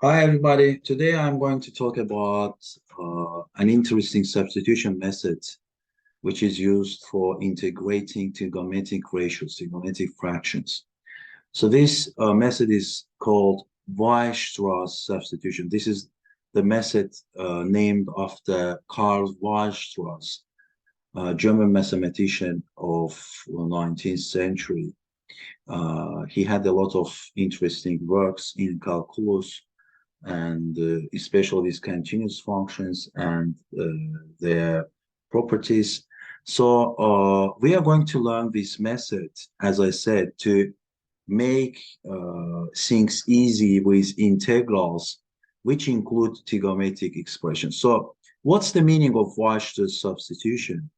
Hi, everybody. Today I'm going to talk about an interesting substitution method which is used for integrating trigonometric ratios, trigonometric fractions. So this method is called Weierstrass substitution. This is the method named after Karl Weierstrass, a German mathematician of the 19th century. He had a lot of interesting works in calculus and especially these continuous functions and their properties. So we are going to learn this method, as I said, to make things easy with integrals, which include trigonometric expressions. So what's the meaning of Weierstrass substitution?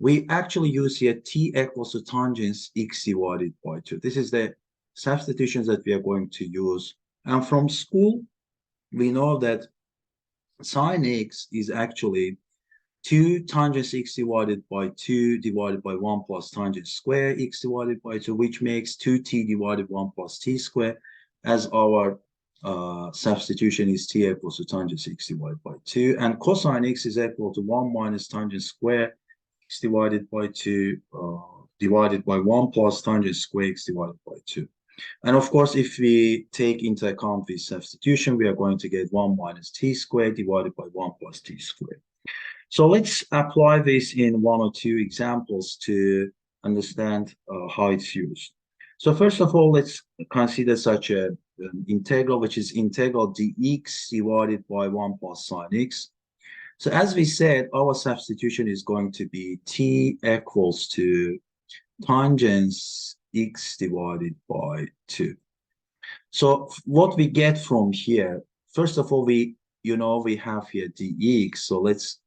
We actually use here t equals to tangents x divided by 2. This is the substitutions that we are going to use. And from school, we know that sine x is actually 2 tangents x divided by 2 divided by 1 plus tangent square x divided by 2, which makes 2t divided 1 plus t square, as our substitution is t equals to tangent x divided by 2. And cosine x is equal to 1 minus tangent square x divided by 2 divided by 1 plus tangent square x divided by 2. And of course, if we take into account this substitution, we are going to get 1 minus t squared divided by 1 plus t squared. So let's apply this in one or two examples to understand how it's used. So first of all, let's consider such an integral, which is integral dx divided by 1 plus sine x. So as we said, our substitution is going to be t equals to tangents x divided by 2. So what we get from here, first of all, we have here dx. So let's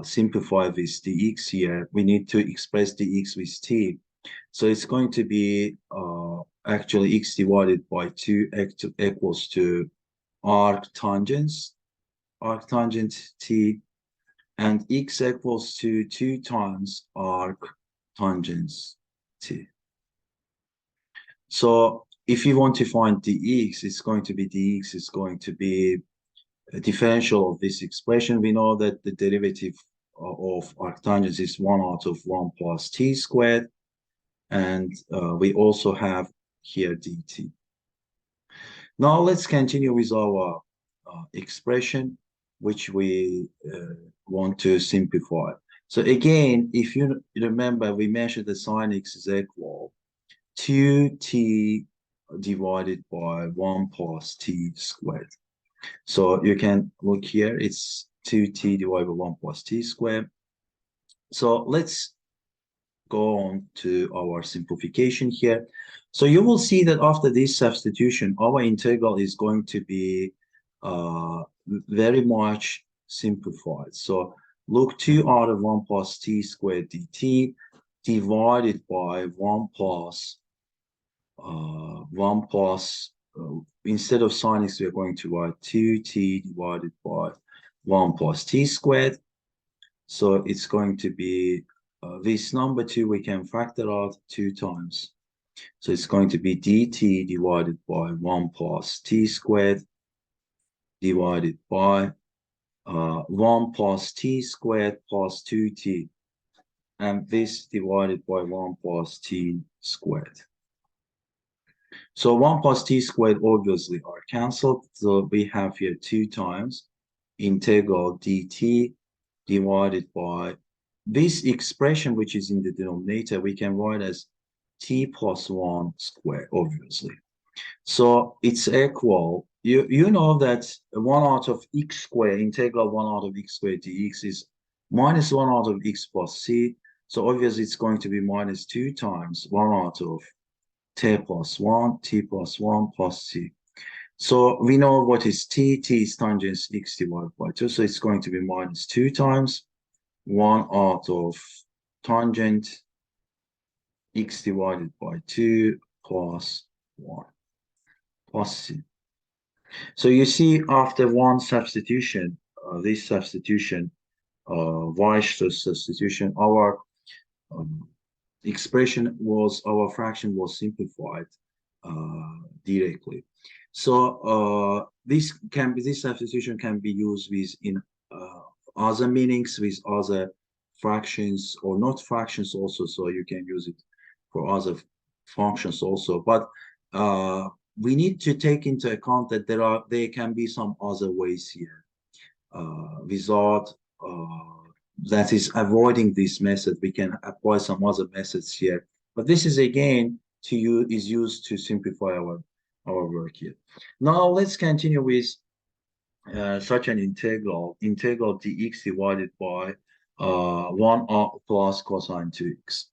simplify this dx here. We need to express dx with t. So it's going to be actually x divided by 2 equals to arctangent t, and x equals to 2 times arctangent t. So if you want to find dx, it's going to be a differential of this expression. We know that the derivative of arctangent is 1 out of 1 plus t squared. And we also have here dt. Now let's continue with our expression, which we want to simplify. So again, if you remember, we mentioned that sine x is equal 2t divided by 1 plus t squared. So you can look here, it's 2t divided by 1 plus t squared. So let's go on to our simplification here. So you will see that after this substitution, our integral is going to be very much simplified. So look, 2 out of 1 plus t squared dt divided by 1 plus instead of sine x, we are going to write 2t divided by 1 plus t squared. So it's going to be this number 2, we can factor out 2 times. So it's going to be dt divided by 1 plus t squared divided by 1 plus t squared plus 2t. And this divided by 1 plus t squared. So 1 plus t squared obviously are cancelled. So we have here 2 times integral dt divided by this expression, which is in the denominator, we can write as t plus 1 squared, obviously. So it's equal. You know that 1 out of x squared, integral 1 out of x squared dx is minus 1 out of x plus c. So obviously it's going to be minus 2 times 1 out of t plus 1 plus c. So we know what is t. T is tangent x divided by 2. So it's going to be minus 2 times 1 out of tangent x divided by 2 plus 1 plus c. So you see, after one substitution, this substitution, Weierstrass substitution, our fraction was simplified directly. So this substitution can be used with in other meanings, with other fractions or not fractions also, so you can use it for other functions also. But we need to take into account that there can be some other ways here without that is avoiding this method. We can apply some other methods here, but this is again is used to simplify our work here. Now let's continue with such an integral dx divided by 1 plus cosine 2x.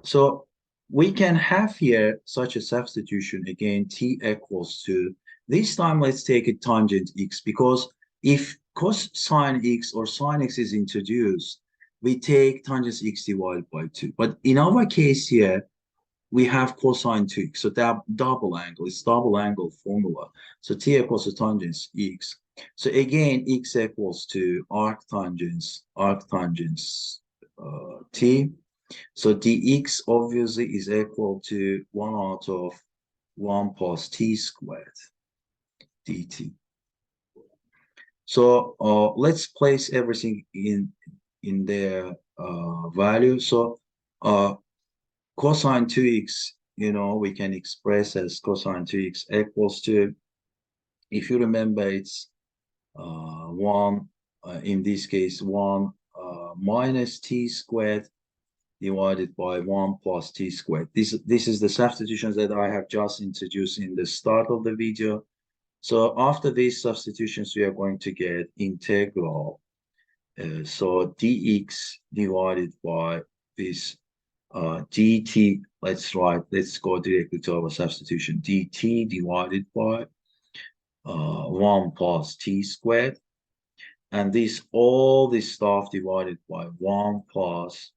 So we can have here such a substitution again, t equals to, this time let's take it tangent x, because if cosine x or sine x is introduced, we take tangent x divided by 2. But in our case here, we have cosine 2x, so that double angle, it's double angle formula. So t equals to tangent x. So again, x equals to arctangents t. So dx obviously is equal to 1 out of 1 plus t squared dt. So let's place everything in their value. So cosine 2x, we can express as cosine 2x equals to, if you remember, it's 1, in this case, 1 minus t squared divided by 1 plus t squared. This is the substitutions that I have just introduced in the start of the video. So after these substitutions, we are going to get integral. So dx divided by this dt. Let's go directly to our substitution. dt divided by 1 plus t squared, and all this stuff divided by 1 plus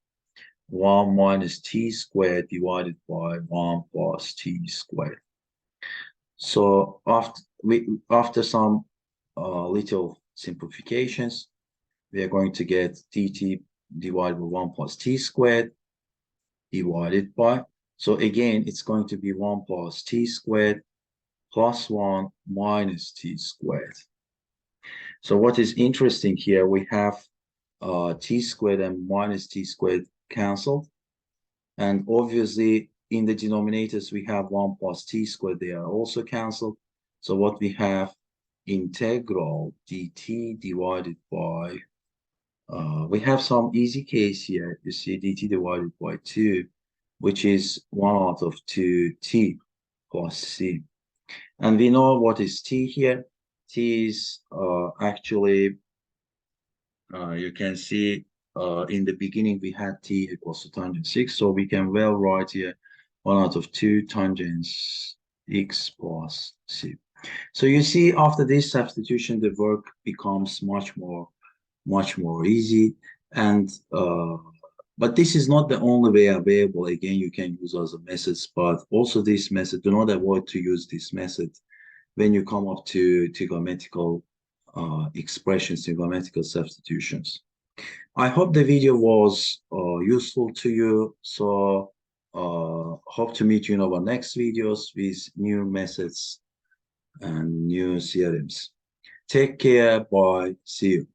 1 minus t squared divided by 1 plus t squared. So after some little simplifications, we are going to get dt divided by 1 plus t squared divided by, so again, it's going to be 1 plus t squared plus 1 minus t squared. So what is interesting here, we have t squared and minus t squared cancelled, and obviously in the denominators we have 1 plus t squared, they are also cancelled. So what we have, integral dt divided by, we have some easy case here. You see dt divided by 2, which is 1 out of 2t plus c. And we know what is t here. T is actually, you can see in the beginning we had t equals to tangent 6. So we can well write here 1 out of 2 tangents x plus c. So you see, after this substitution, the work becomes much more easy. And but this is not the only way available. Again, you can use other methods, but also this method, do not avoid to use this method when you come up to trigonometrical expressions, trigonometrical substitutions. I hope the video was useful to you. So hope to meet you in our next videos with new methods and new theorems. Take care. Bye. See you.